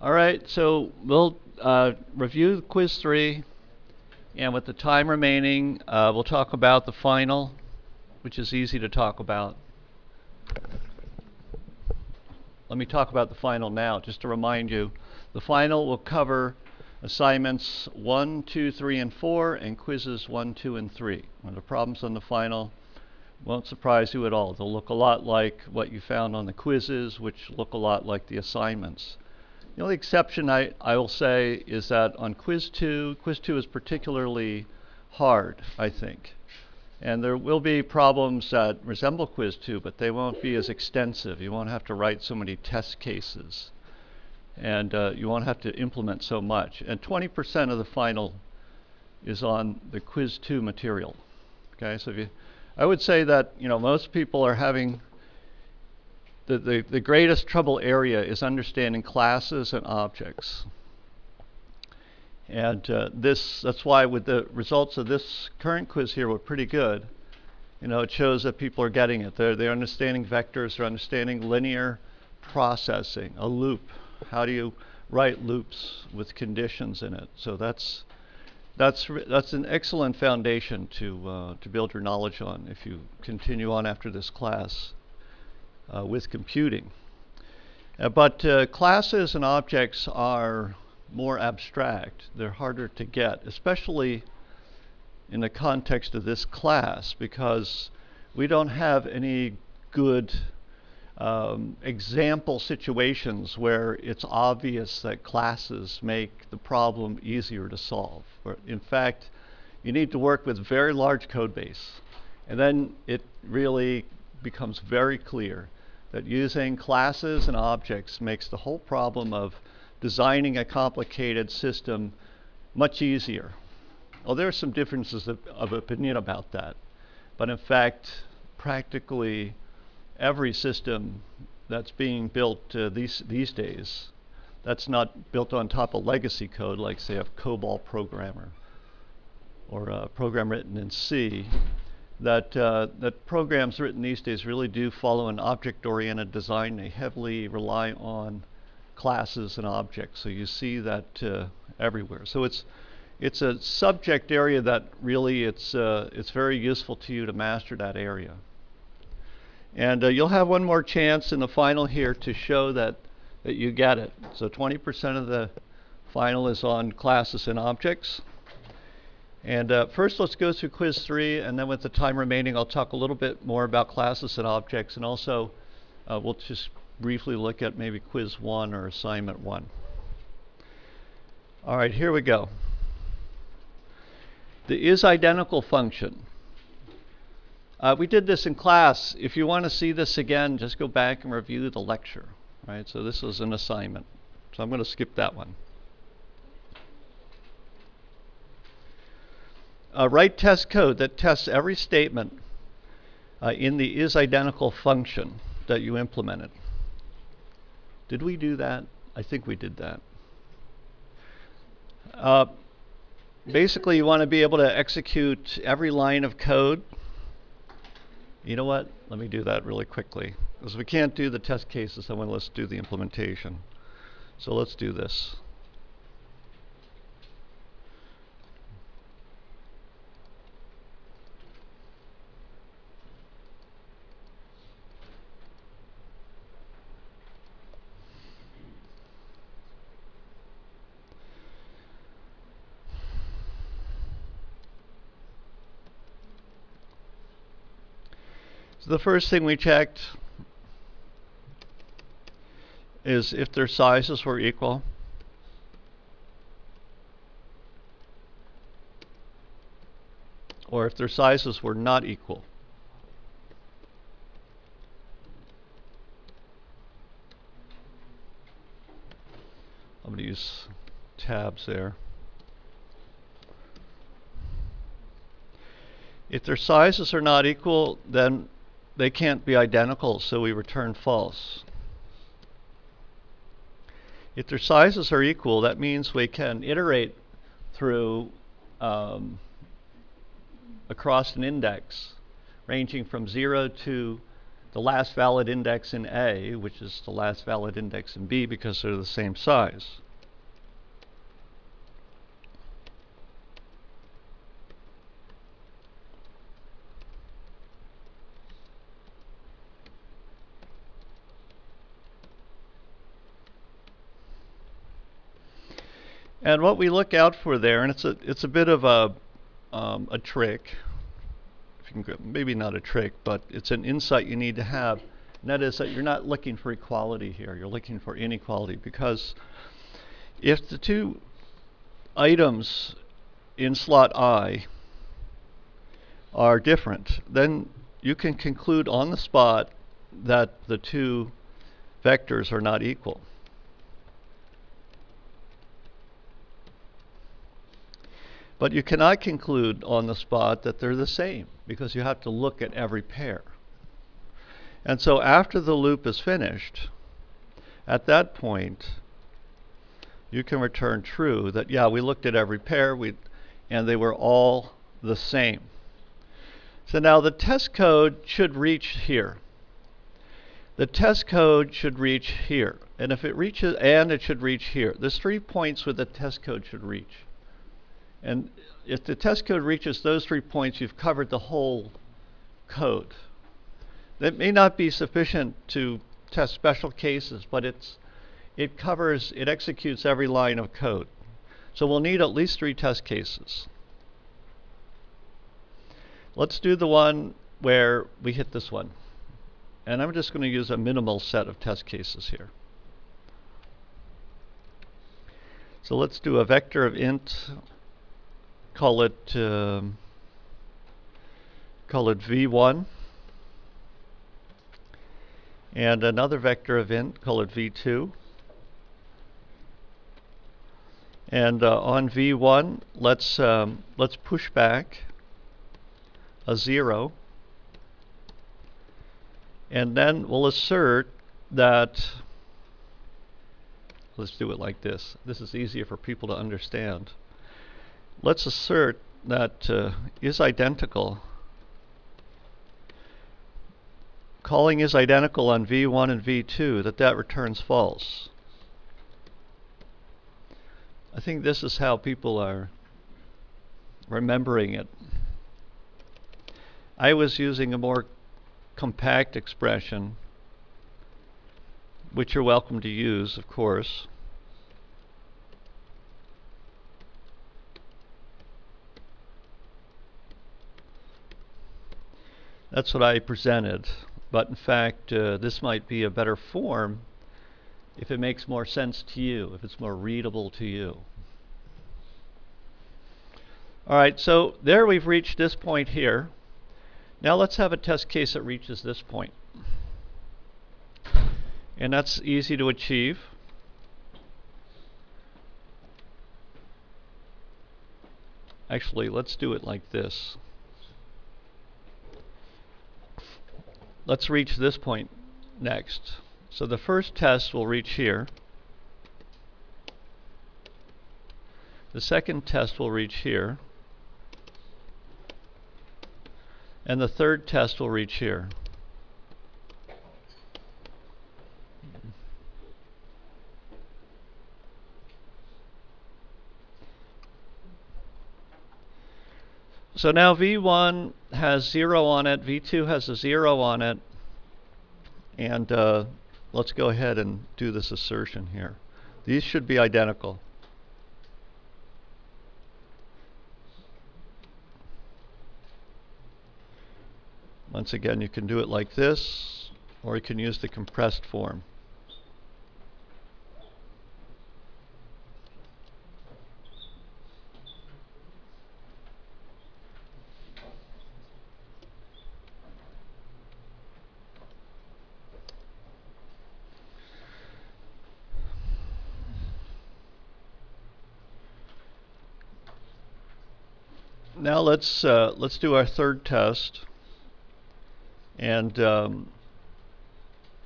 All right, so we'll review quiz 3, and with the time remaining, we'll talk about the final, which is easy to talk about. Let me talk about the final now, just to remind you. The final will cover assignments 1, 2, 3, and 4, and quizzes 1, 2, and 3. And the problems on the final won't surprise you at all. They'll look a lot like what you found on the quizzes, which look a lot like the assignments. The only exception I will say is that on quiz 2 is particularly hard, I think. And there will be problems that resemble quiz 2, but they won't be as extensive. You won't have to write so many test cases. And you won't have to implement so much. And 20% of the final is on the quiz 2 material. Okay, so I would say that most people are having the greatest trouble area is understanding classes and objects. And that's why with the results of this current quiz here were pretty good. It shows that people are getting it. They're understanding vectors, they're understanding linear processing, a loop. How do you write loops with conditions in it? So that's an excellent foundation to build your knowledge on if you continue on after this class with computing. But classes and objects are more abstract. They're harder to get, especially in the context of this class, because we don't have any good example situations where it's obvious that classes make the problem easier to solve. In fact, you need to work with very large code base, and then it really becomes very clear that using classes and objects makes the whole problem of designing a complicated system much easier. Well, there are some differences of opinion about that, but in fact, practically every system that's being built these days, that's not built on top of legacy code, like say a COBOL programmer or a program written in C, that programs written these days really do follow an object-oriented design. They heavily rely on classes and objects, so you see that everywhere. So it's a subject area that really it's very useful to you to master that area. And you'll have one more chance in the final here to show that you get it. So 20% of the final is on classes and objects. And first let's go through quiz 3, and then with the time remaining I'll talk a little bit more about classes and objects, and also we'll just briefly look at maybe quiz 1 or assignment 1. All right, here we go. The is-identical function. We did this in class. If you want to see this again, just go back and review the lecture. Right? So this was an assignment. So I'm going to skip that one. Write test code that tests every statement in the is-identical function that you implemented. Did we do that? I think we did that. Basically, you want to be able to execute every line of code. You know what? Let me do that really quickly. Because we can't do the test cases, so let's do the implementation. So let's do this. So the first thing we checked is if their sizes were equal. Or if their sizes were not equal. I'm going to use tabs there. If their sizes are not equal, then they can't be identical, so we return false. If their sizes are equal, that means we can iterate through across an index ranging from 0 to the last valid index in A, which is the last valid index in B, because they're the same size. And what we look out for there, and it's a bit of a trick, if you can, maybe not a trick, but it's an insight you need to have, and that is that you're not looking for equality here. You're looking for inequality, because if the two items in slot I are different, then you can conclude on the spot that the two vectors are not equal. But you cannot conclude on the spot that they're the same, because you have to look at every pair. And so after the loop is finished, at that point, you can return true that, yeah, we looked at every pair, and they were all the same. So now the test code should reach here. The test code should reach here. And if it reaches, and it should reach here. There's 3 points where the test code should reach. And if the test code reaches those 3 points, you've covered the whole code. That may not be sufficient to test special cases, but it executes every line of code. So we'll need at least 3 test cases. Let's do the one where we hit this one. And I'm just going to use a minimal set of test cases here. So let's do a vector of int. Call it v1, and another vector of int, call it v2. And on v1, let's push back a 0, and then we'll assert that. Let's do it like this. This is easier for people to understand. Let's assert that is identical. Calling is identical on v1 and v2, that returns false. I think this is how people are remembering it. I was using a more compact expression, which you're welcome to use, of course. That's what I presented, but in fact this might be a better form if it makes more sense to you, if it's more readable to you. Alright, so there we've reached this point here. Now let's have a test case that reaches this point. And that's easy to achieve. Actually, let's do it like this. Let's reach this point next. So the first test will reach here. The second test will reach here. And the third test will reach here. So now v1 has 0 on it, v2 has a 0 on it, and let's go ahead and do this assertion here. These should be identical. Once again, you can do it like this, or you can use the compressed form. Now let's do our third test, and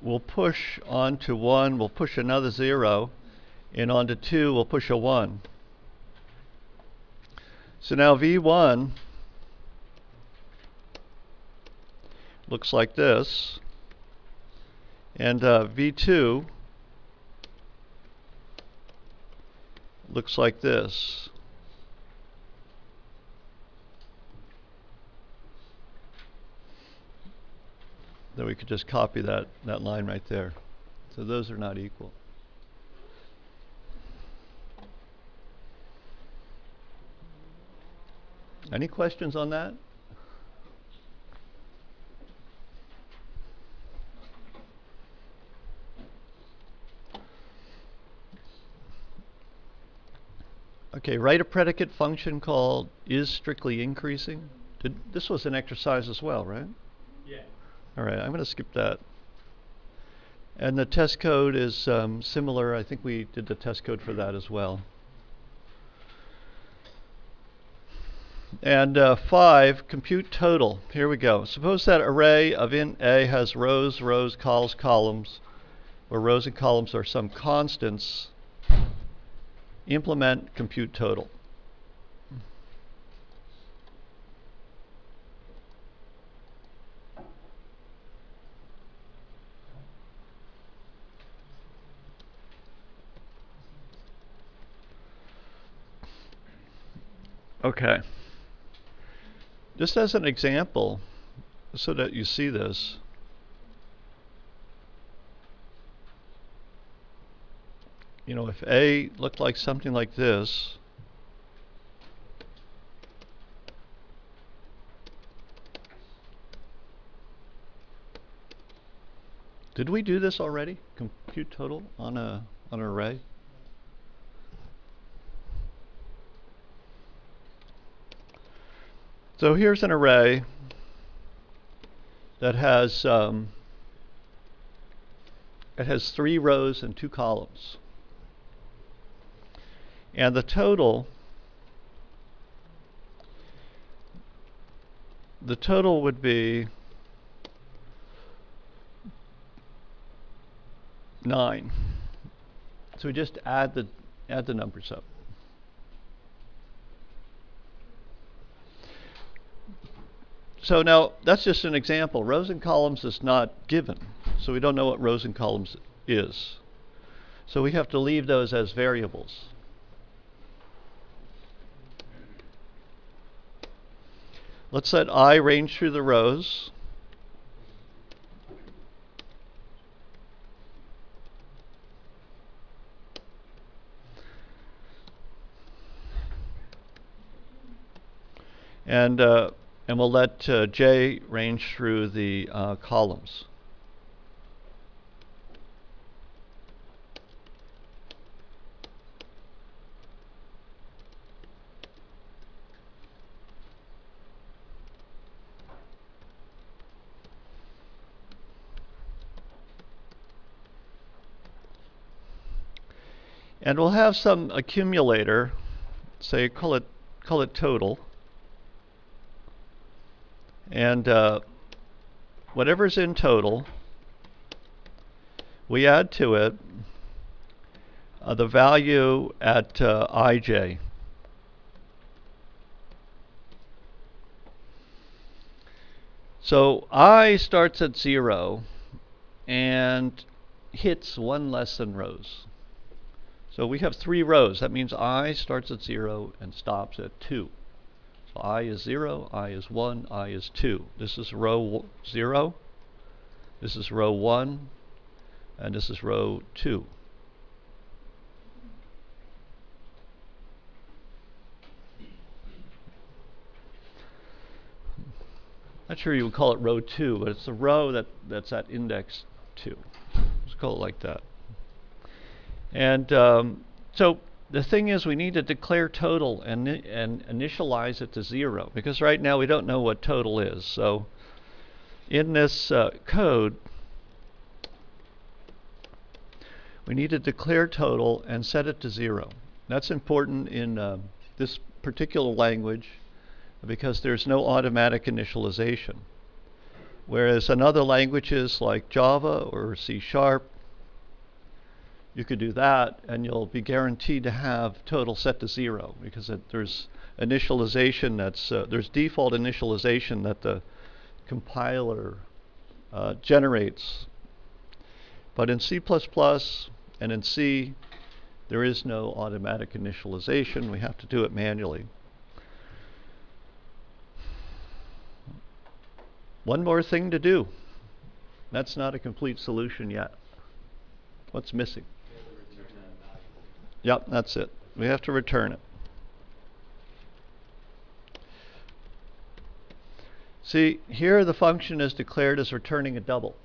we'll push onto 1, we'll push another 0, and onto 2 we'll push a 1. So now v1 looks like this, And V2 looks like this. Then we could just copy that line right there. So those are not equal. Any questions on that? Okay, write a predicate function called is strictly increasing. This was an exercise as well, right? Yeah. All right, I'm going to skip that. And the test code is similar. I think we did the test code for that as well. And 5, compute total. Here we go. Suppose that array of int A has rows, columns, where rows and columns are some constants. Implement compute total. Okay. Just as an example, so that you see this, you know, if A looked like something like this, did we do this already? Compute total on an array? So here's an array that has it has 3 rows and 2 columns. And the total would be 9. So we just add the numbers up. So now that's just an example. Rows and columns is not given, so we don't know what rows and columns is. So we have to leave those as variables. Let's let I range through the rows. And we'll let J range through the columns. And we'll have some accumulator, say call it total. And whatever's in total, we add to it the value at ij. So I starts at 0 and hits 1 less than rows. So we have 3 rows. That means I starts at 0 and stops at 2. So I is 0, I is 1, I is 2. This is row 0, this is row 1, and this is row 2. Not sure you would call it row 2, but it's the row that's at index 2. Let's call it like that. And so the thing is, we need to declare total and initialize it to 0, because right now we don't know what total is. So in this code, we need to declare total and set it to 0. That's important in this particular language because there's no automatic initialization. Whereas in other languages like Java or C#, you could do that and you'll be guaranteed to have total set to 0 because there's initialization there's default initialization that the compiler generates. But in C++ and in C, there is no automatic initialization. We have to do it manually. One more thing to do. That's not a complete solution yet. What's missing? Yep, that's it. We have to return it. See, here the function is declared as returning a double.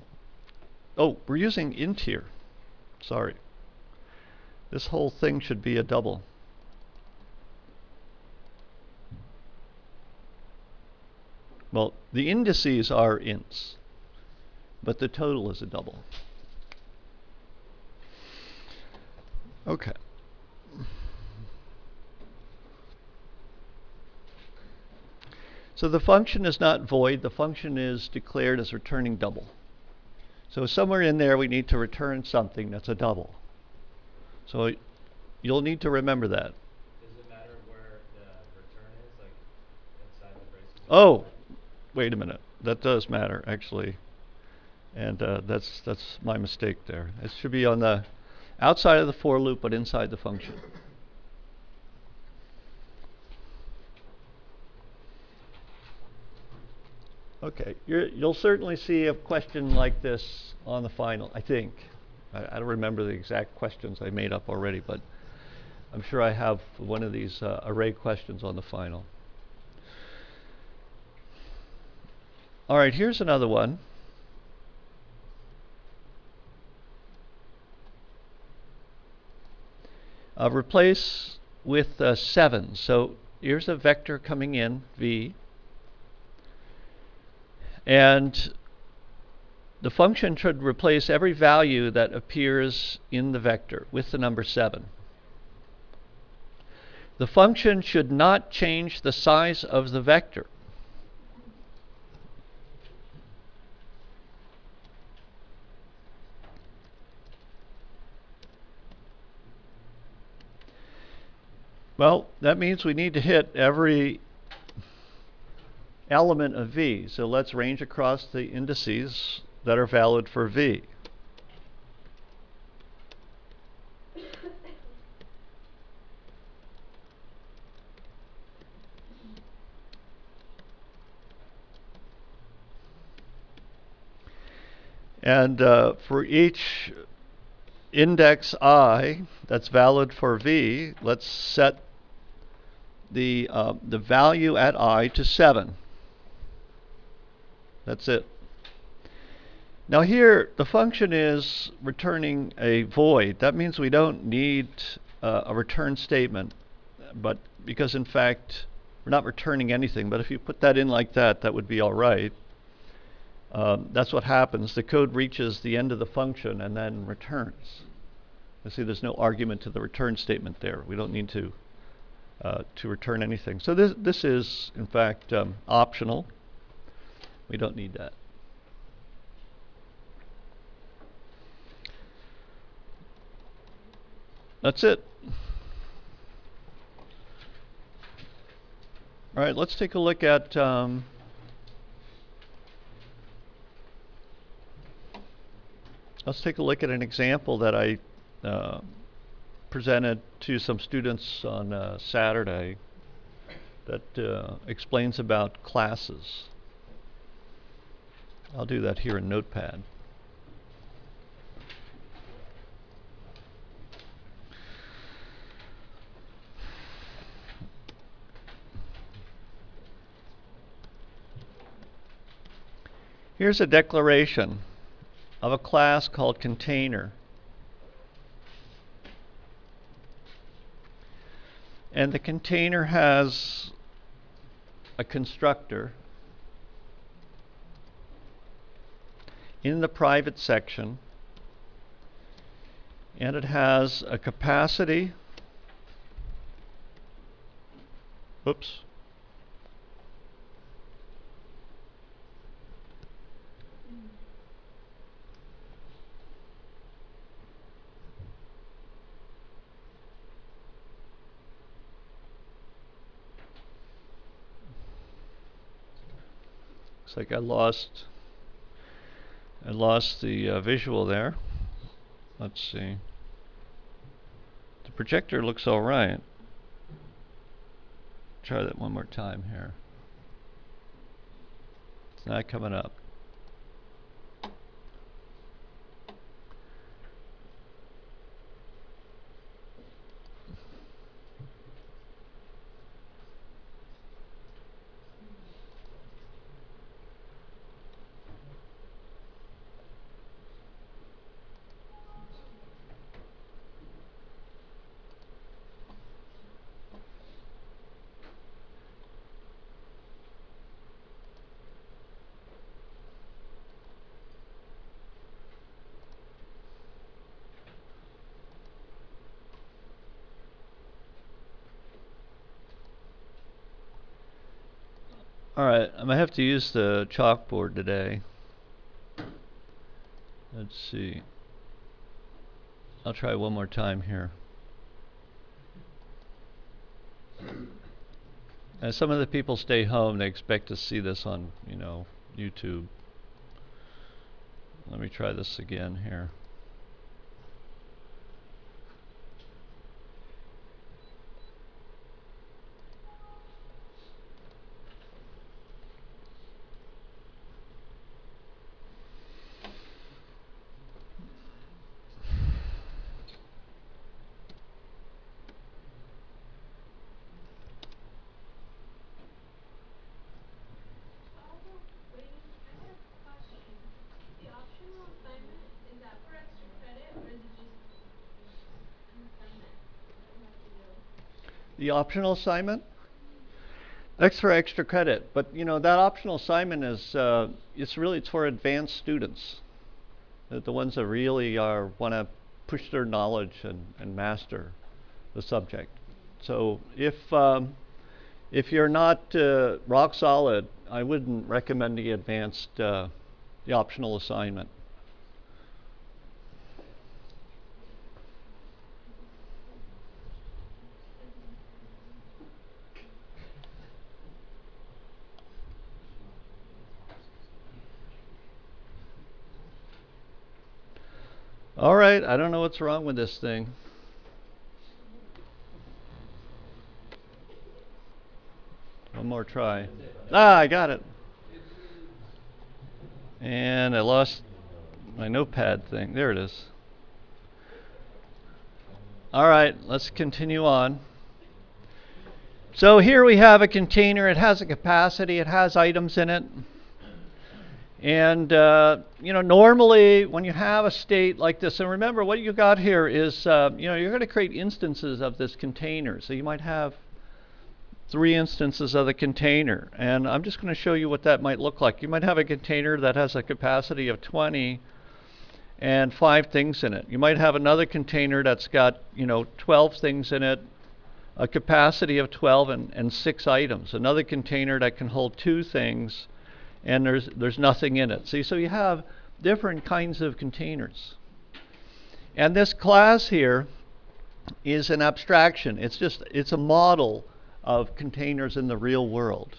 Oh, we're using int here. Sorry. This whole thing should be a double. Well, the indices are ints, but the total is a double. Okay. So the function is not void. The function is declared as returning double. So somewhere in there we need to return something that's a double. So you'll need to remember that. Does it matter where the return is, like inside the braces? Oh, wait a minute. That does matter, actually. And that's my mistake there. It should be on the outside of the for loop, but inside the function. Okay, you'll certainly see a question like this on the final, I think. I don't remember the exact questions I made up already, but I'm sure I have one of these array questions on the final. All right, here's another one. Replace with 7. So here's a vector coming in, v. And the function should replace every value that appears in the vector with the number 7. The function should not change the size of the vector. Well, that means we need to hit every element of v. So let's range across the indices that are valid for v. And for each index I that's valid for v, let's set the value at I to 7. That's it. Now here, the function is returning a void. That means we don't need a return statement, but because in fact we're not returning anything. But if you put that in like that, that would be all right. That's what happens. The code reaches the end of the function and then returns. You see, there's no argument to the return statement there. We don't need to return anything. So this is in fact optional. We don't need that. That's it. All right, let's take a look at an example that I presented to some students on Saturday that explains about classes. I'll do that here in Notepad. Here's a declaration of a class called container. And the container has a constructor in the private section, and it has a capacity. Oops. Looks like I lost the visual there. let's see. The projector looks all right. Try that one more time here. It's not coming up. Alright, I'm gonna have to use the chalkboard today. Let's see. I'll try one more time here. As some of the people stay home, they expect to see this on, YouTube. Let me try this again here. The optional assignment? That's for extra credit, but that optional assignment is it's for advanced students, the ones that really want to push their knowledge and master the subject. So if you're not rock solid, I wouldn't recommend the the optional assignment. All right, I don't know what's wrong with this thing. One more try. I got it. And I lost my notepad thing. There it is. All right, let's continue on. So here we have a container. It has a capacity. It has items in it. And, normally when you have a state like this, and remember what you got here is, you're going to create instances of this container. So you might have 3 instances of the container. And I'm just going to show you what that might look like. You might have a container that has a capacity of 20 and 5 things in it. You might have another container that's got, 12 things in it, a capacity of 12 and 6 items. Another container that can hold 2 things, and there's nothing in it. See, so you have different kinds of containers. And this class here is an abstraction. It's a model of containers in the real world.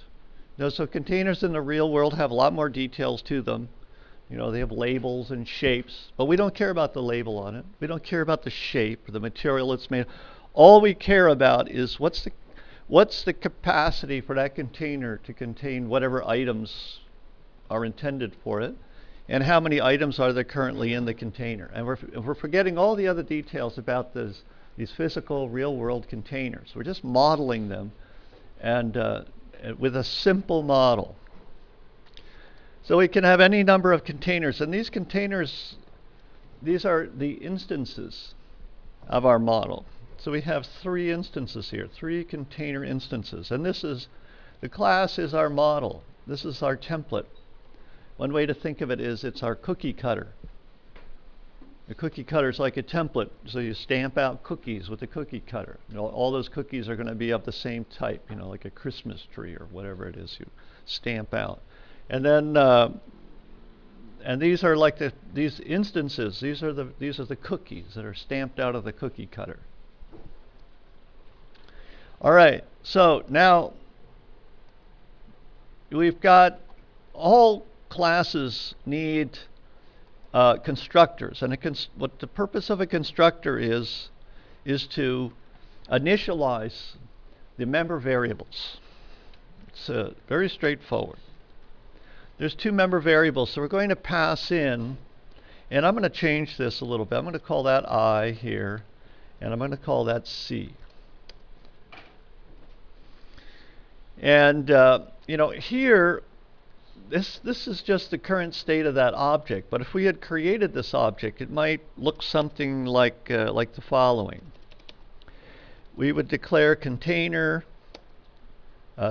So containers in the real world have a lot more details to them. They have labels and shapes, but we don't care about the label on it. We don't care about the shape or the material it's made. All we care about is what's the capacity for that container to contain whatever items are intended for it, and how many items are there currently in the container. And we're forgetting all the other details about these physical real-world containers. We're just modeling them, and with a simple model. So we can have any number of containers, and these containers, these are the instances of our model. So we have 3 instances here, 3 container instances, and the class is our model. This is our template. One way to think of it is it's our cookie cutter. The cookie cutter is like a template, so you stamp out cookies with the cookie cutter. All those cookies are going to be of the same type, like a Christmas tree or whatever it is you stamp out. And then, and these are like these instances. These are the cookies that are stamped out of the cookie cutter. All right. So now we've got all classes need constructors. And what the purpose of a constructor is to initialize the member variables. It's very straightforward. There's two member variables, so we're going to pass in, and I'm going to change this a little bit. I'm going to call that I here, and I'm going to call that C. And you know, here, this is just the current state of that object. But if we had created this object, it might look something like the following. We would declare container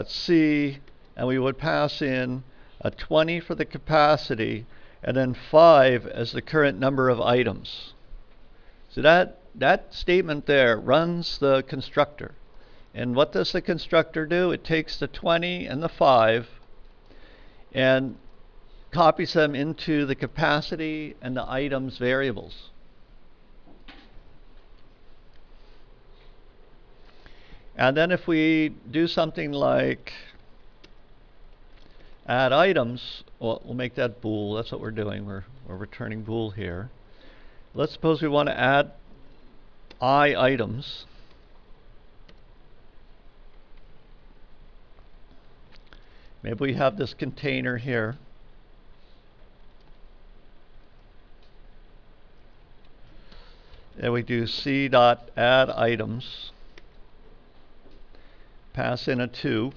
C, and we would pass in a 20 for the capacity, and then 5 as the current number of items. So that statement there runs the constructor. And what does the constructor do? It takes the 20 and the 5 and copies them into the capacity and the items variables. And then if we do something like add items, well, we'll make that bool. That's what we're doing. We're returning bool here. Let's suppose we want to add I items. Maybe we have this container here. And we do C dot add items. Pass in a 2.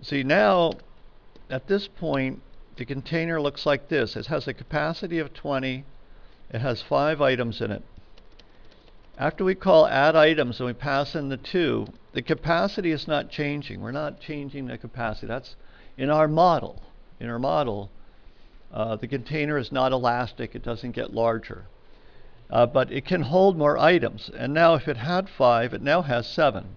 See, now, at this point, the container looks like this. It has a capacity of 20. It has 5 items in it. After we call add items and we pass in the 2, the capacity is not changing. We're not changing the capacity. That's in our model. In our model, the container is not elastic. It doesn't get larger. But it can hold more items. And now if it had 5, it now has 7.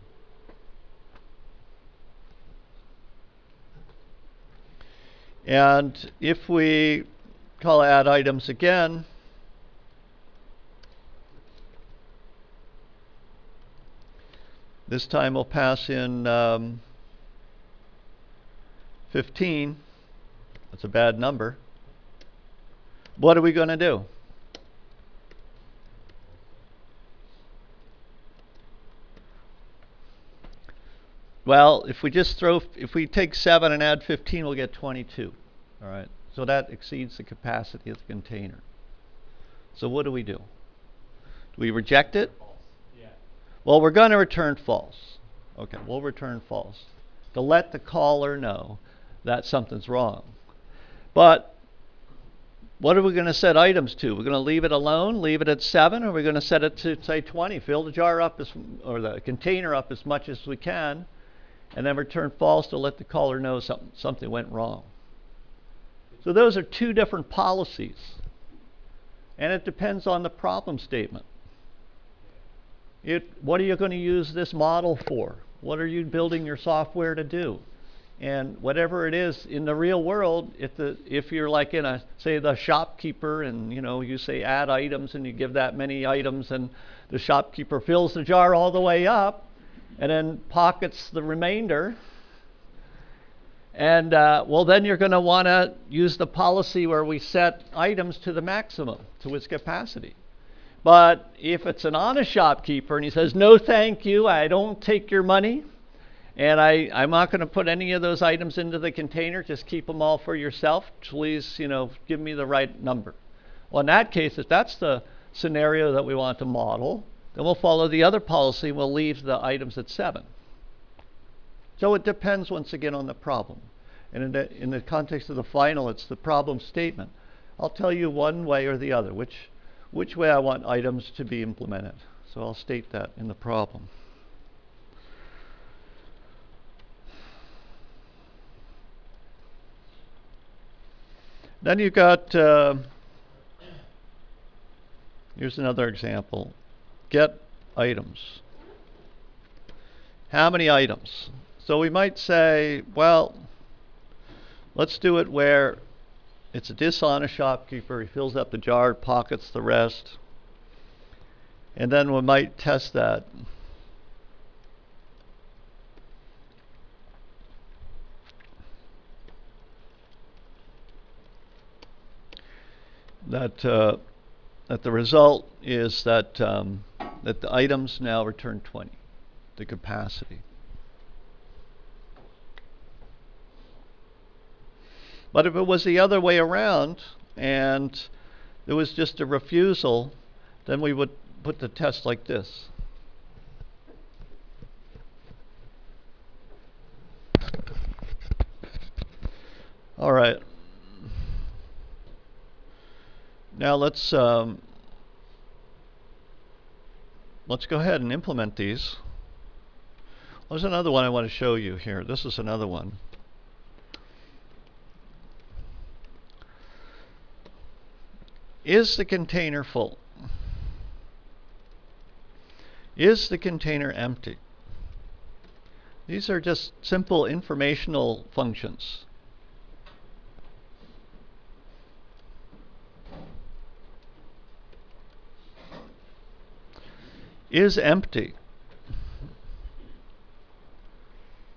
And if we call add items again, this time we'll pass in 15. That's a bad number. What are we going to do? Well, if we take 7 and add 15, we'll get 22. All right. So that exceeds the capacity of the container. So what do? Do we reject it? False. Yeah. Well, we're going to return false. Okay, we'll return false to let the caller know that something's wrong. But what are we going to set items to? We're going to leave it alone, leave it at 7, or we're going to set it to, say, 20, fill the jar up or the container up as much as we can, and then return false to let the caller know something went wrong. So those are two different policies. And it depends on the problem statement. What are you going to use this model for? What are you building your software to do? And whatever it is in the real world, if you're like in say the shopkeeper, and you say add items and you give that many items, and the shopkeeper fills the jar all the way up and then pockets the remainder, and well, then you're going to want to use the policy where we set items to the maximum, to its capacity. But if it's an honest shopkeeper and he says, no thank you, I don't take your money, and I'm not going to put any of those items into the container, just keep them all for yourself, please give me the right number. Well, in that case, if that's the scenario that we want to model, then we'll follow the other policy, we'll leave the items at 7. So it depends, once again, on the problem. And in the context of the final, it's the problem statement. I'll tell you one way or the other, which way I want items to be implemented. So I'll state that in the problem. Then you've got, here's another example. Get items. How many items? So we might say, well, let's do it where it's a dishonest shopkeeper. He fills up the jar, pockets the rest. And then we might test that. that that the result is that that the items now return 20, the capacity. But if it was the other way around and there was just a refusal, then we would put the test like this. All right. Now let's go ahead and implement these. There's another one I want to show you here. This is another one. Is the container full? Is the container empty? These are just simple informational functions. Is empty.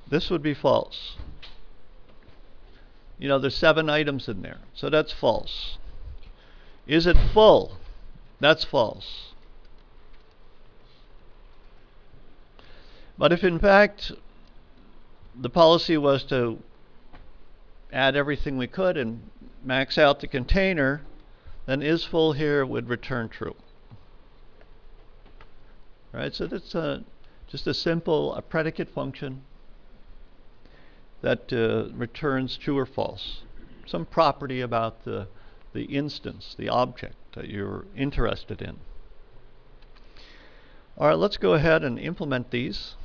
This would be false. You know, there's 7 items in there, so that's false. Is it full? That's false. But if in fact the policy was to add everything we could and max out the container, then is full here would return true. Right, so that's just a simple predicate function that returns true or false. Some property about the instance, the object that you're interested in. All right, let's go ahead and implement these.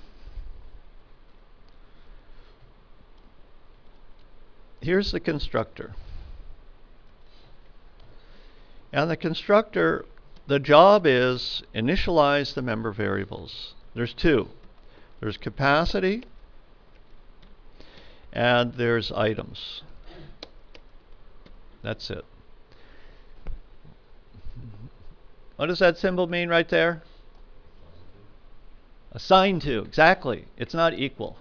Here's the constructor. And the constructor, the job is initialize the member variables. There's 2. There's capacity and there's items. That's it. What does that symbol mean right there? Assigned to, exactly. It's not equal.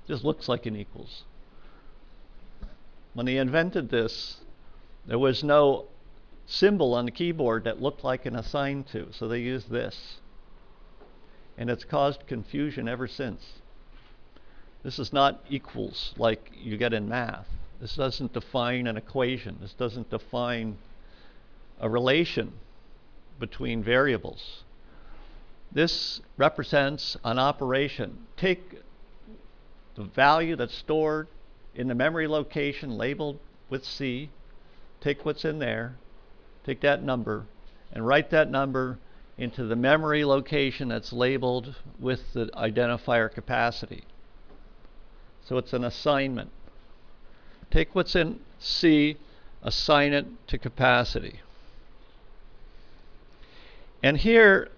It just looks like an equals. When they invented this, there was no symbol on the keyboard that looked like an assigned to, so they used this. And it's caused confusion ever since. This is not equals like you get in math. This doesn't define an equation. This doesn't define a relation between variables. This represents an operation. Take the value that's stored in the memory location labeled with C, take what's in there, take that number, and write that number into the memory location that's labeled with the identifier capacity. So it's an assignment. Take what's in C, assign it to capacity. And here,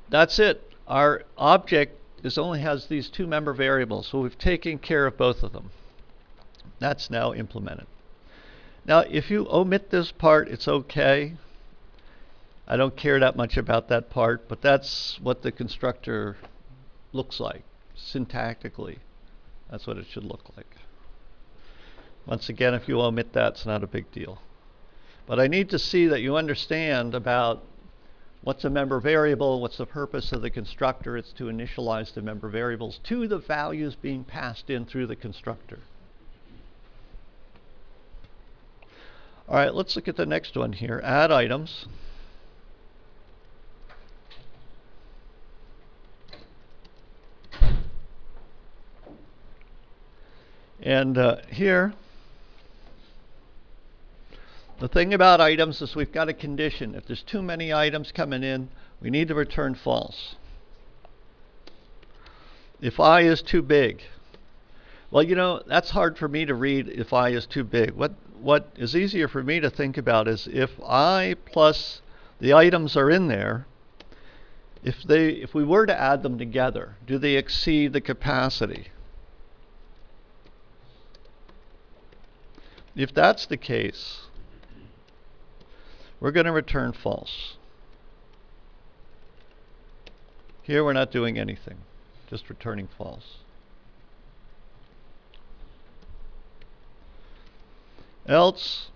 that's it. Our object only has these 2 member variables, so we've taken care of both of them. That's now implemented. Now, if you omit this part, it's okay. I don't care that much about that part, but that's what the constructor looks like, syntactically. That's what it should look like. Once again, if you omit that, it's not a big deal. But I need to see that you understand about what's a member variable, what's the purpose of the constructor. It's to initialize the member variables to the values being passed in through the constructor. All right, let's look at the next one here. Add items. And here, the thing about items is we've got a condition. If there's too many items coming in, we need to return false. If I is too big, well, you know, that's hard for me to read if I is too big. What is easier for me to think about is if I plus the items are in there, if we were to add them together, do they exceed the capacity? If that's the case, we're going to return false. Here we're not doing anything, just returning false. Else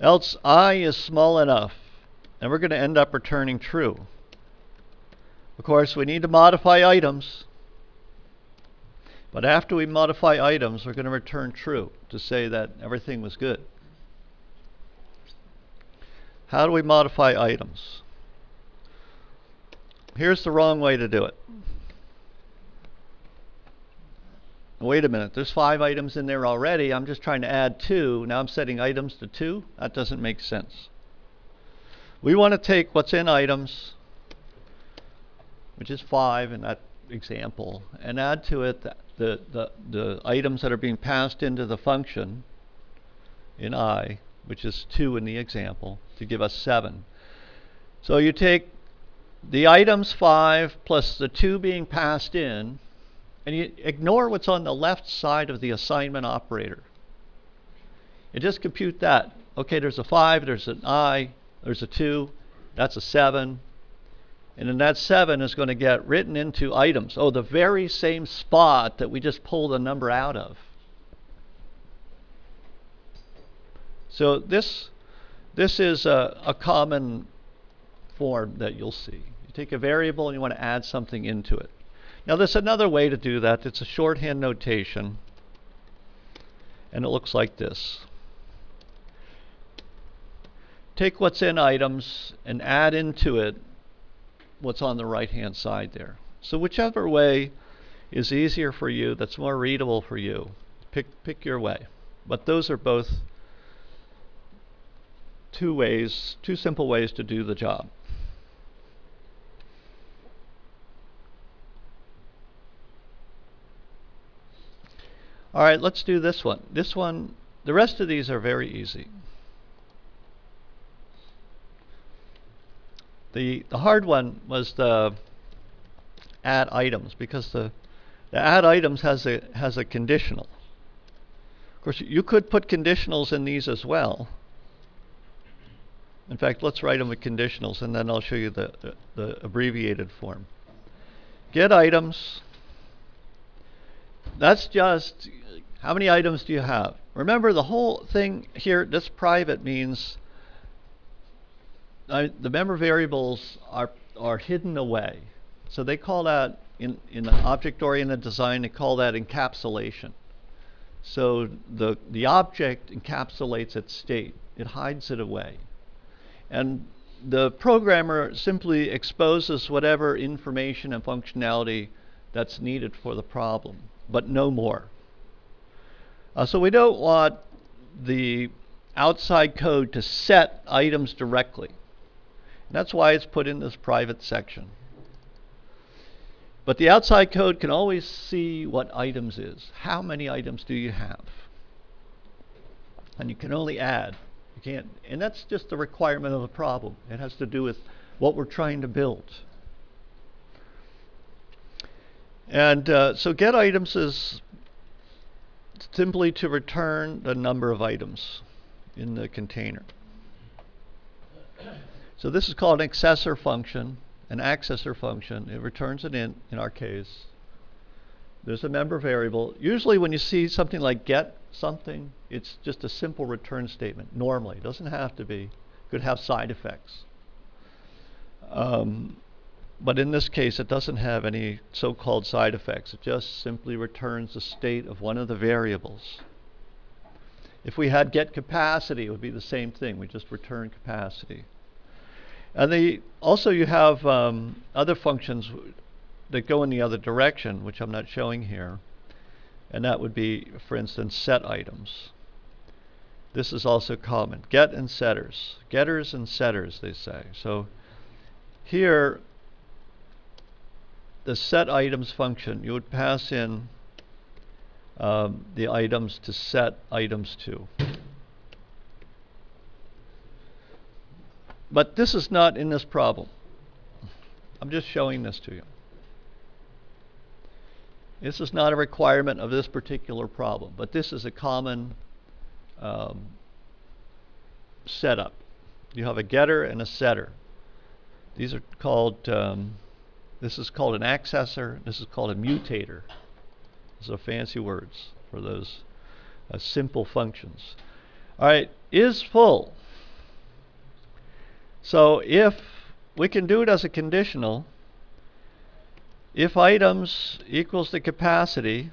else I is small enough, and we're going to end up returning true. Of course, we need to modify items, but after we modify items, we're going to return true to say that everything was good. How do we modify items? Here's the wrong way to do it. Wait a minute, there's 5 items in there already. I'm just trying to add 2. Now I'm setting items to 2. That doesn't make sense. We want to take what's in items, which is 5 in that example, and add to it the items that are being passed into the function in I, which is 2 in the example, to give us 7. So you take the items 5 plus the 2 being passed in, and you ignore what's on the left side of the assignment operator. You just compute that. Okay, there's a 5, there's an I, there's a 2, that's a 7. And then that 7 is going to get written into items. Oh, the very same spot that we just pulled a number out of. So this is a common form that you'll see. You take a variable and you want to add something into it. Now there's another way to do that. It's a shorthand notation, and it looks like this. Take what's in items and add into it what's on the right hand side there. So whichever way is easier for you, that's more readable for you, pick your way. But those are both two simple ways to do the job. All right, let's do this one. The rest of these are very easy. The hard one was the add items, because the add items has a conditional. Of course, you could put conditionals in these as well. In fact, let's write them with conditionals, and then I'll show you the abbreviated form. Get items. That's just how many items do you have. Remember, the whole thing here, this private means the member variables are hidden away. So they call that, in the object-oriented design, they call that encapsulation. So the object encapsulates its state. It hides it away. And the programmer simply exposes whatever information and functionality that's needed for the problem, but no more. So we don't want the outside code to set items directly. And that's why it's put in this private section. But the outside code can always see what items is. How many items do you have? And you can only add. You can't, and that's just the requirement of the problem. It has to do with what we're trying to build. And so get items is simply to return the number of items in the container. So this is called an accessor function, an accessor function. It returns an int in our case. There's a member variable. Usually when you see something like get something, it's just a simple return statement. Normally, it doesn't have to be. It could have side effects. But in this case, it doesn't have any so-called side effects. It just simply returns the state of one of the variables. If we had get capacity, it would be the same thing. We just return capacity. And also you have other functions that go in the other direction, which I'm not showing here. And that would be, for instance, set items. This is also common. Get and setters. Getters and setters, they say. So here, the set items function, you would pass in the items to set items to. But this is not in this problem. I'm just showing this to you. This is not a requirement of this particular problem, but this is a common setup. You have a getter and a setter. These are called, this is called an accessor, this is called a mutator. Those are fancy words for those simple functions. All right, is full. So if we can do it as a conditional, if items equals the capacity,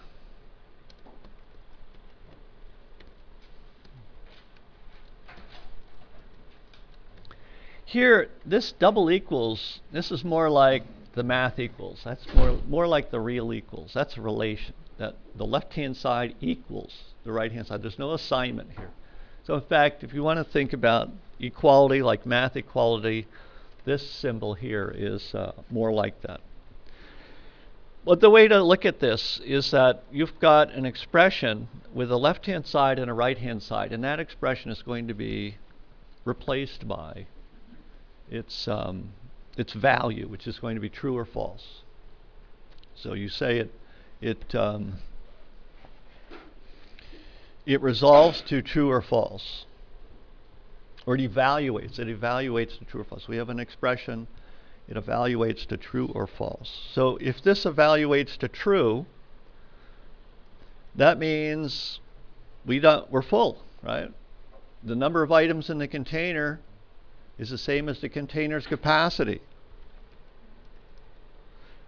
here, this double equals, this is more like the math equals. That's more like the real equals. That's a relation, that the left-hand side equals the right-hand side. There's no assignment here. So in fact, if you want to think about equality, like math equality, this symbol here is more like that. But the way to look at this is that you've got an expression with a left-hand side and a right-hand side, and that expression is going to be replaced by its value, which is going to be true or false. So you say it resolves to true or false, or it evaluates. It evaluates to true or false. We have an expression. It evaluates to true or false. So if this evaluates to true, that means we're full, right? The number of items in the container is the same as the container's capacity.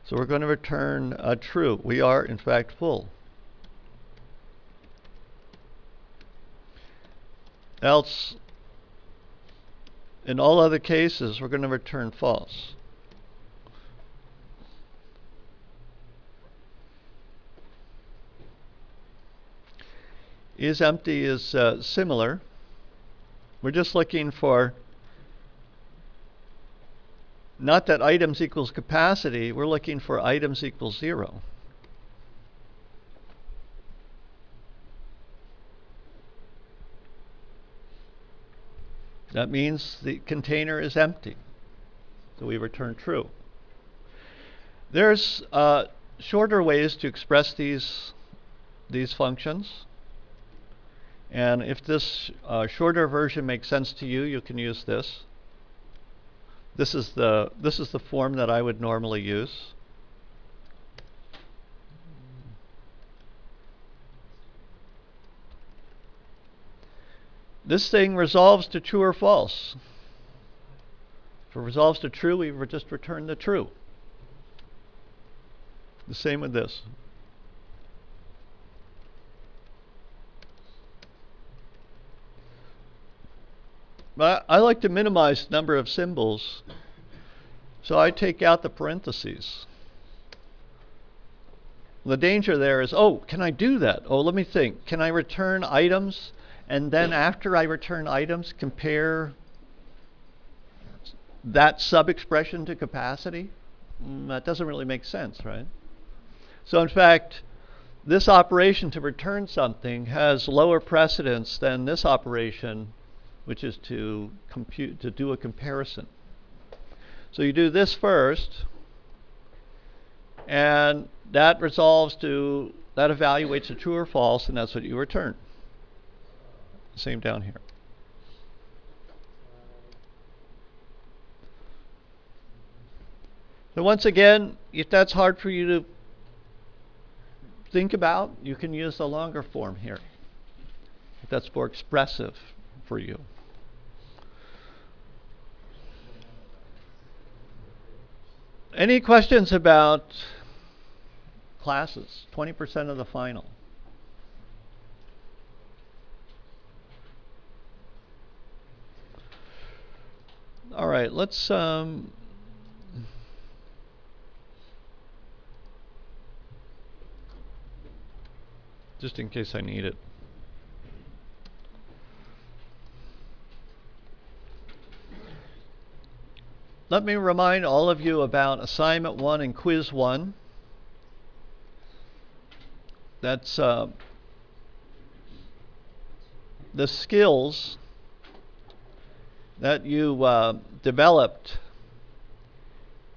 So we're going to return true. We are, in fact, full. Else, in all other cases, we're going to return false. Is empty is similar. We're just looking for not that items equals capacity, we're looking for items equals 0. That means the container is empty. So we return true. There's shorter ways to express these functions. And if this shorter version makes sense to you, you can use this. This is the form that I would normally use. This thing resolves to true or false. If it resolves to true, we just return the true. The same with this. But I like to minimize the number of symbols, so I take out the parentheses. The danger there is, oh, can I do that? Oh, let me think. Can I return items, and then after I return items, compare that sub-expression to capacity? That doesn't really make sense, right? So in fact, this operation to return something has lower precedence than this operation, which is to do a comparison. So you do this first, and that evaluates to true or false, and that's what you return. Same down here. So once again, if that's hard for you to think about, you can use the longer form here, if that's more expressive for you. Any questions about classes? 20% of the final. All right, let's just in case I need it. Let me remind all of you about assignment 1 and quiz 1. That's the skills that you developed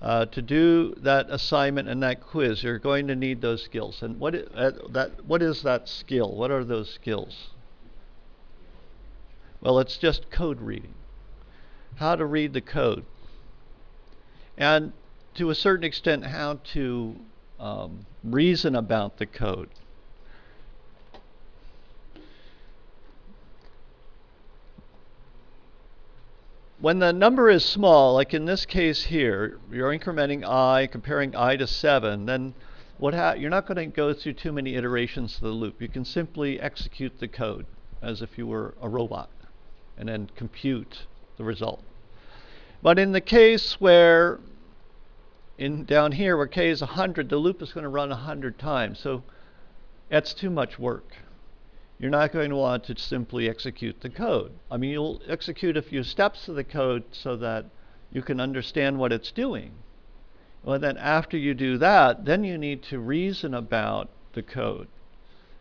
to do that assignment and that quiz. You're going to need those skills. And what is that skill? What are those skills? Well, it's just code reading. How to read the code. And to a certain extent, how to reason about the code. when the number is small, like in this case here, you're incrementing I, comparing I to 7, then you're not going to go through too many iterations of the loop. You can simply execute the code as if you were a robot and then compute the result. But in the case where, down here where k is 100, the loop is going to run 100 times. So that's too much work. You're not going to want to simply execute the code. I mean, you'll execute a few steps of the code so that you can understand what it's doing. Well, then after you do that, then you need to reason about the code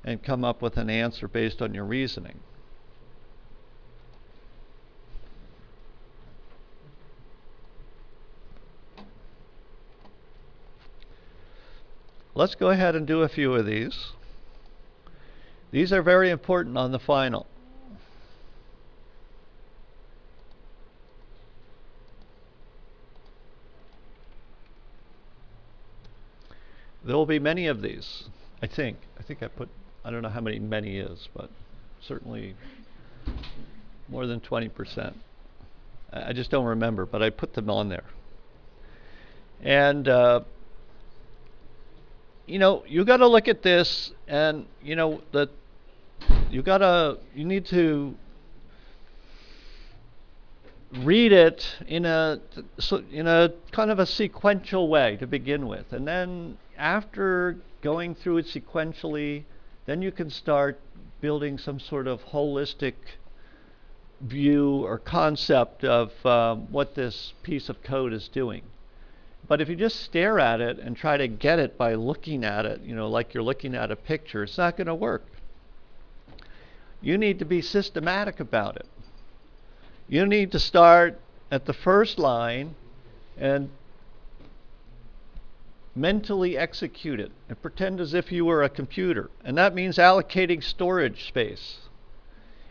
and come up with an answer based on your reasoning. Let's go ahead and do a few of these. These are very important on the final. There will be many of these, I think. I don't know how many is, but certainly more than 20%. I just don't remember, but I put them on there. And you know, you got to look at this, and you know that you need to read it in a kind of a sequential way to begin with, and then after going through it sequentially, then you can start building some sort of holistic view or concept of what this piece of code is doing. But if you just stare at it and try to get it by looking at it, you know, like you're looking at a picture, it's not going to work. You need to be systematic about it. You need to start at the first line and mentally execute it and pretend as if you were a computer. And that means allocating storage space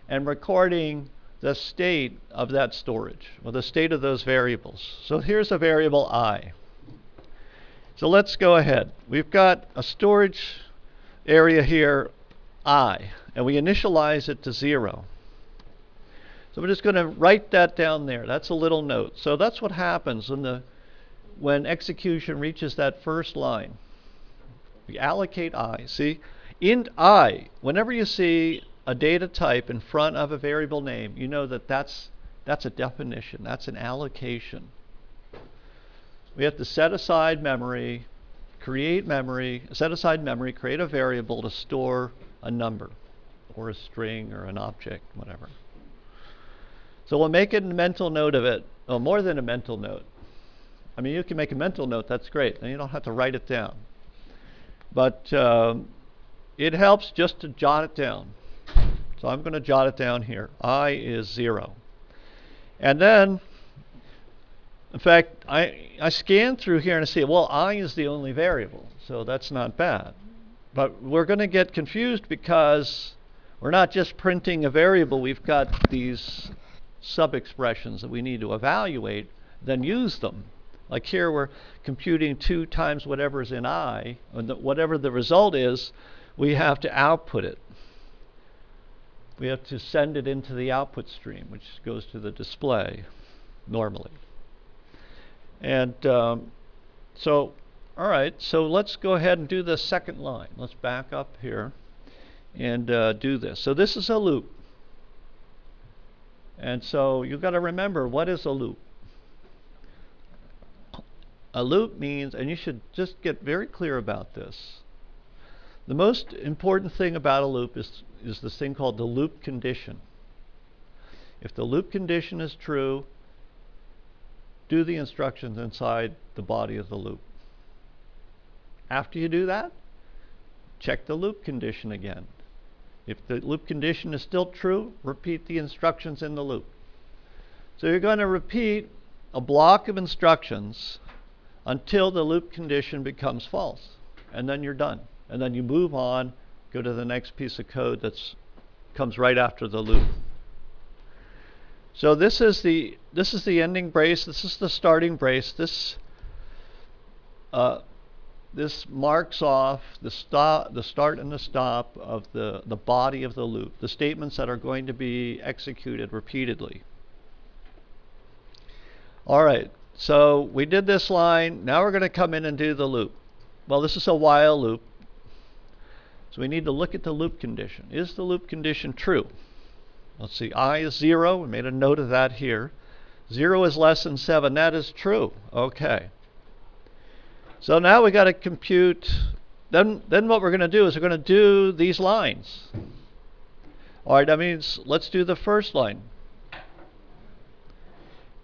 and recording the state of that storage, or the state of those variables. So here's a variable I. So let's go ahead. We've got a storage area here, I, and we initialize it to 0. So we're just going to write that down there. That's a little note. So that's what happens when execution reaches that first line. We allocate I. See, int I, whenever you see a data type in front of a variable name, you know that that's a definition. That's an allocation. We have to set aside memory, create a variable to store a number or a string or an object, whatever. So we'll make a mental note of it. Oh, more than a mental note. I mean, you can make a mental note, that's great. Then you don't have to write it down. But it helps just to jot it down. So I'm going to jot it down here. I is 0. And then, in fact, I scan through here and I see, well, I is the only variable, so that's not bad. But we're going to get confused because we're not just printing a variable. We've got these sub-expressions that we need to evaluate, then use them. Like here, we're computing 2 times whatever's in I, and whatever the result is, we have to output it. We have to send it into the output stream, which goes to the display normally. And so, all right, so let's go ahead and do the second line. Let's back up here and do this. So this is a loop. And so you've got to remember, what is a loop? A loop means, and you should just get very clear about this, the most important thing about a loop is this thing called the loop condition. If the loop condition is true, do the instructions inside the body of the loop. After you do that, check the loop condition again. If the loop condition is still true, repeat the instructions in the loop. So you're going to repeat a block of instructions until the loop condition becomes false, and then you're done. And then you move on, go to the next piece of code that comes right after the loop. So this is the ending brace. This is the starting brace. This marks off the start and the stop of the body of the loop, the statements that are going to be executed repeatedly. All right, so we did this line. Now we're going to come in and do the loop. Well, this is a while loop. So we need to look at the loop condition. Is the loop condition true? Let's see, I is 0. We made a note of that here. 0 is less than 7. That is true. Okay. So now we got to compute. Then what we're going to do is we're going to do these lines. All right, that means let's do the first line.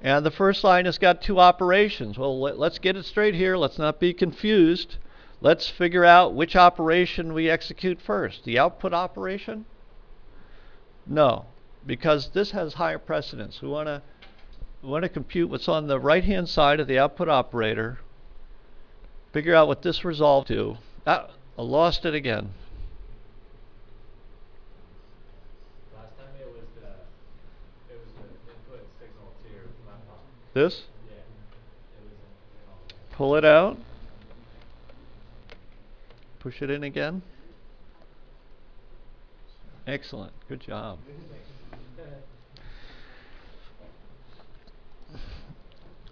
And the first line has got two operations. Well, let's get it straight here. Let's not be confused. Let's figure out which operation we execute first. The output operation? No, because this has higher precedence. We want to compute what's on the right-hand side of the output operator. Figure out what this resolved to. I lost it again. Last time it was the input signal to your laptop. This? Yeah. It was in all the Pull it out. Push it in again. Excellent. Good job.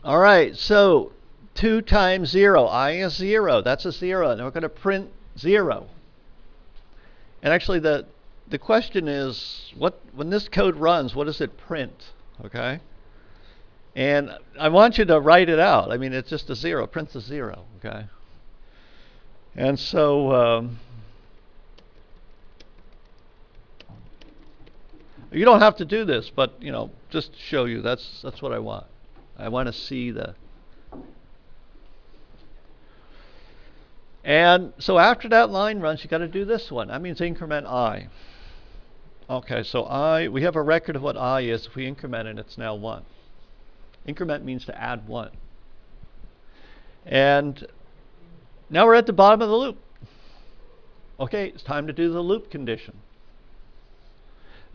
All right, so 2 times 0. I is 0. That's a 0. And we're going to print 0. And actually, the question is, when this code runs, what does it print? Okay? And I want you to write it out. I mean, it's just a 0. It prints a 0. Okay? And so you don't have to do this, but just to show you, that's what I want. I want to see the. And so after that line runs, you got to do this one. That means increment I. Okay, so we have a record of what I is. If we increment it, it's now 1. Increment means to add 1. And now we're at the bottom of the loop. Okay, it's time to do the loop condition.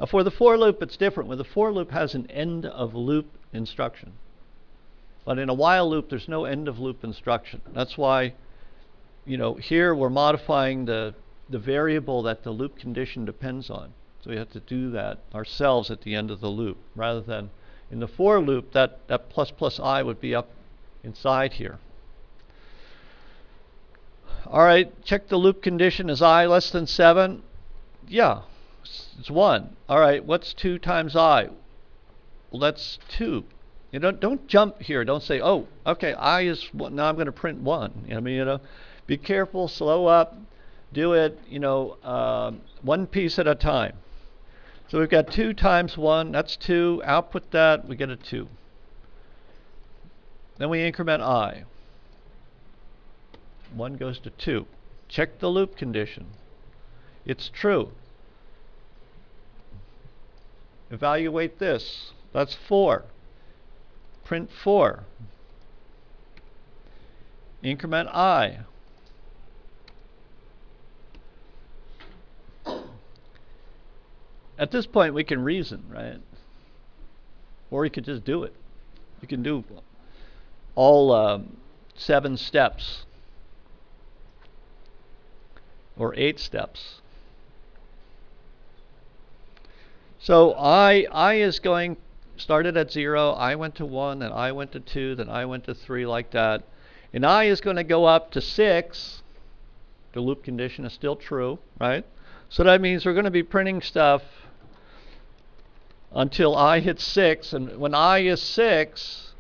For the for loop, it's different. Where the for loop has an end of loop instruction. But in a while loop, there's no end of loop instruction. That's why, here we're modifying the variable that the loop condition depends on. So we have to do that ourselves at the end of the loop, rather than in the for loop, that plus I would be up inside here. All right, check the loop condition. Is I less than 7? Yeah, it's 1. All right, what's 2 times I? Well, that's 2. Don't jump here. Don't say, oh, okay, I is 1. Now I'm going to print 1. Be careful, slow up, do it, one piece at a time. So we've got 2 times 1, that's 2. Output that, we get a 2. Then we increment I. 1 goes to 2. Check the loop condition. It's true. Evaluate this. That's 4. Print 4. Increment I. At this point, we can reason, right? Or you could just do it. You can do all 7 steps. Or 8 steps. So I is going, started at 0, I went to 1, then I went to 2, then I went to 3, like that. And I is going to go up to 6. The loop condition is still true, right? So that means we're going to be printing stuff until I hits 6. And when I is 6,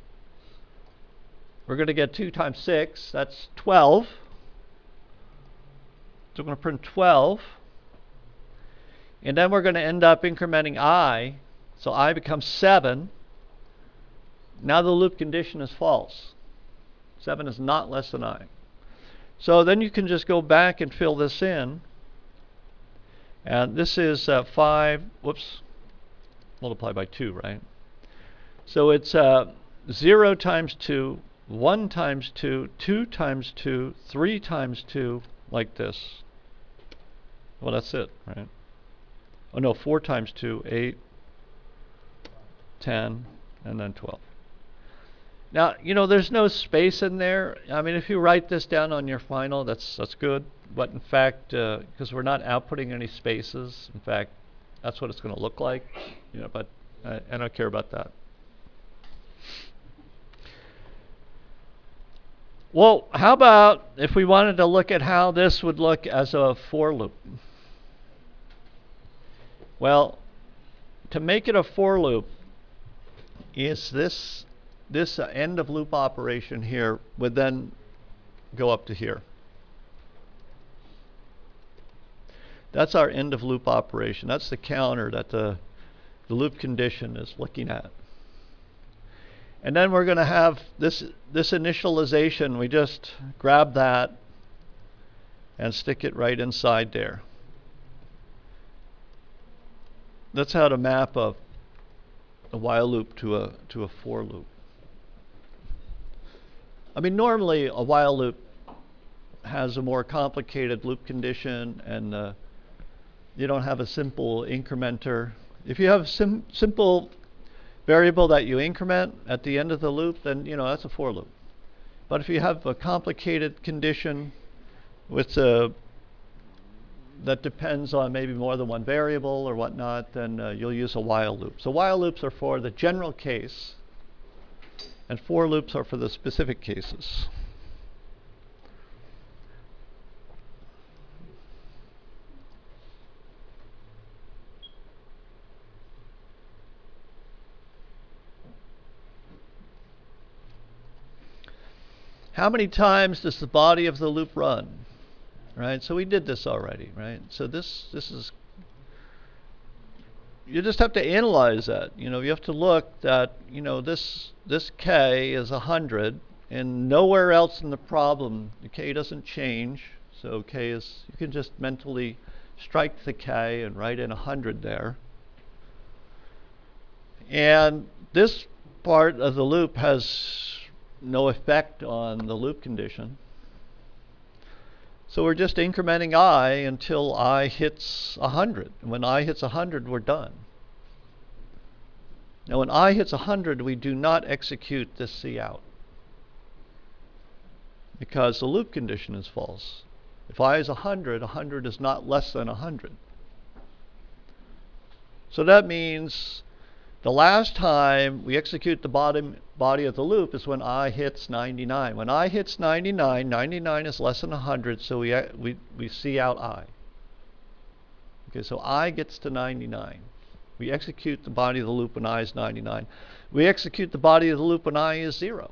we're going to get 2 times 6. That's 12. So we're going to print 12. And then we're going to end up incrementing I. So I becomes 7. Now the loop condition is false. 7 is not less than I. So then you can just go back and fill this in. And this is 5, multiply by 2, right? So it's 0 times 2, 1 times 2, 2 times 2, 3 times 2, like this. Well, that's it, right? Oh no, 4 times 2, 8, 10, and then 12. Now, there's no space in there. I mean, if you write this down on your final, that's good. But in fact, because we're not outputting any spaces, in fact, that's what it's going to look like. But I don't care about that. Well, how about if we wanted to look at how this would look as a for loop? Well, to make it a for loop, is this end of loop operation here would then go up to here. That's our end of loop operation. That's the counter that the loop condition is looking at. And then we're going to have this initialization. We just grab that and stick it right inside there. That's how to map a while loop to a for loop. I mean, normally a while loop has a more complicated loop condition, and you don't have a simple incrementer. If you have simple variable that you increment at the end of the loop, then that's a for loop. But if you have a complicated condition with that depends on maybe more than one variable or whatnot, then you'll use a while loop. So while loops are for the general case, and for loops are for the specific cases. How many times does the body of the loop run? Right, so we did this already, right? So this is, you just have to analyze that. You have to look that, this k is 100, and nowhere else in the problem the k doesn't change. So k is, you can just mentally strike the k and write in 100 there. And this part of the loop has no effect on the loop condition. So we're just incrementing I until I hits 100. And when I hits 100, we're done. Now when I hits 100, we do not execute this cout, because the loop condition is false. If I is 100, 100 is not less than 100. So that means the last time we execute the body of the loop is when I hits 99. When I hits 99, 99 is less than 100, so we cout I. Okay, so I gets to 99. We execute the body of the loop when I is 99. We execute the body of the loop when I is 0.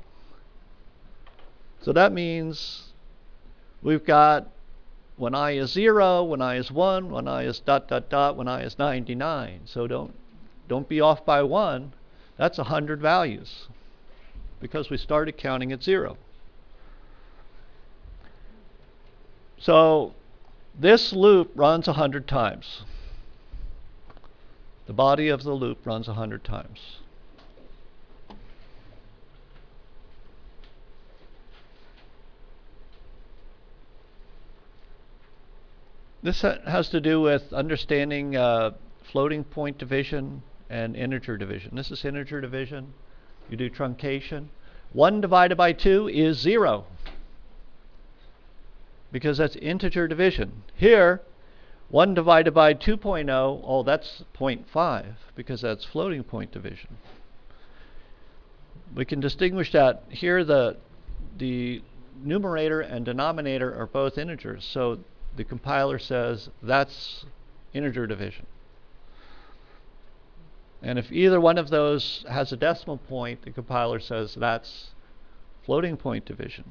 So that means we've got when I is 0, when I is 1, when I is ... when I is 99. So don't be off by 1. That's 100 values, because we started counting at 0. So this loop runs 100 times. The body of the loop runs 100 times. This has to do with understanding floating point division and integer division. This is integer division. You do truncation. 1 divided by 2 is 0, because that's integer division. Here, 1 divided by 2.0, oh, that's 0.5, because that's floating point division. We can distinguish that here. The numerator and denominator are both integers, so the compiler says that's integer division. And if either one of those has a decimal point, the compiler says that's floating point division.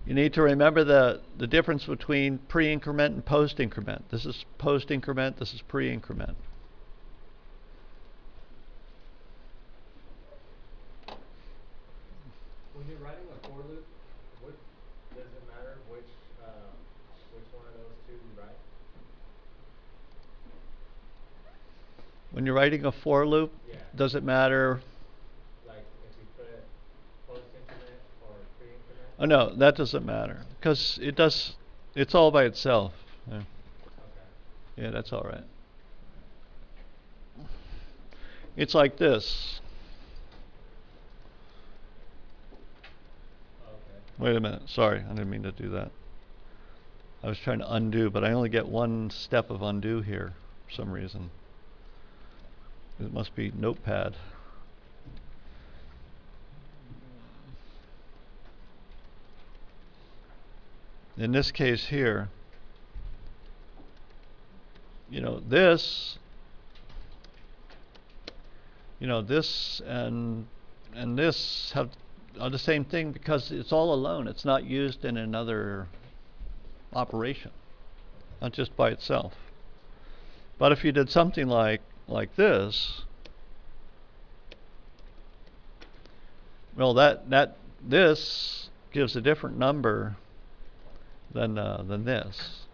You need to remember the difference between pre-increment and post-increment. This is post-increment, this is pre-increment. When you're writing a for loop, does it matter which one of those two you write? When you're writing a for loop, Yeah. does it matter? Like if you put post-increment or pre-increment? Oh no, that doesn't matter, because it's all by itself. Yeah. Okay. Yeah, that's all right. It's like this. Okay. Wait a minute, sorry, I didn't mean to do that. I was trying to undo, but I only get one step of undo here for some reason. It must be Notepad. in this case here, this, this and this are the same thing because it's all alone. It's not used in another operation, not just by itself. But if you did something like this, well, this gives a different number than this.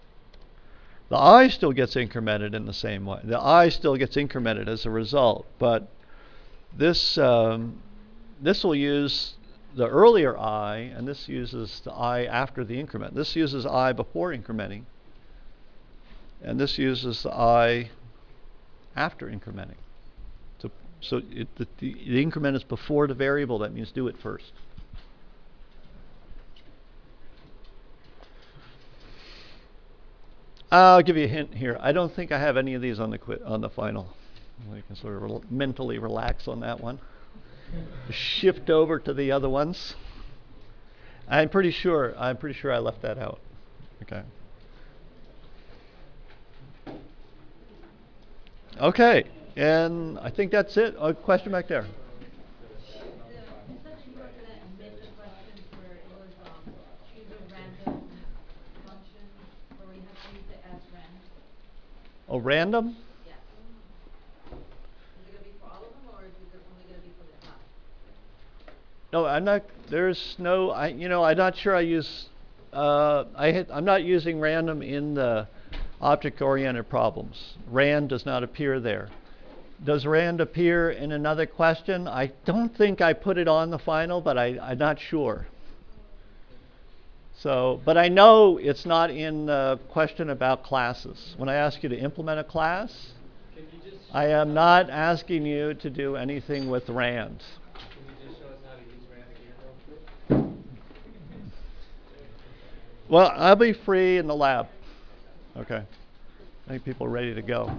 The I still gets incremented in the same way. The I still gets incremented as a result, but this will use the earlier I, and this uses the I after the increment. This uses I before incrementing, and this uses the I after incrementing. So the increment is before the variable. That means do it first. I'll give you a hint here. I don't think I have any of these on the final. You can sort of mentally relax on that one. Shift over to the other ones. I'm pretty sure I left that out. Okay. Okay, and I think that's it. A question back there. Oh, random? Yes. Is it going to be for all of them, or is it only going to be for the top? No, I'm not. There's no. I'm not sure I use. I'm not using random in the object-oriented problems. Rand does not appear there. Does rand appear in another question? I don't think I put it on the final, but I'm not sure. So, but I know it's not in the question about classes. When I ask you to implement a class, I am not asking you to do anything with rand. Can you just show us how to use rand again real quick? Well, I'll be free in the lab. Okay. I think people are ready to go. Okay.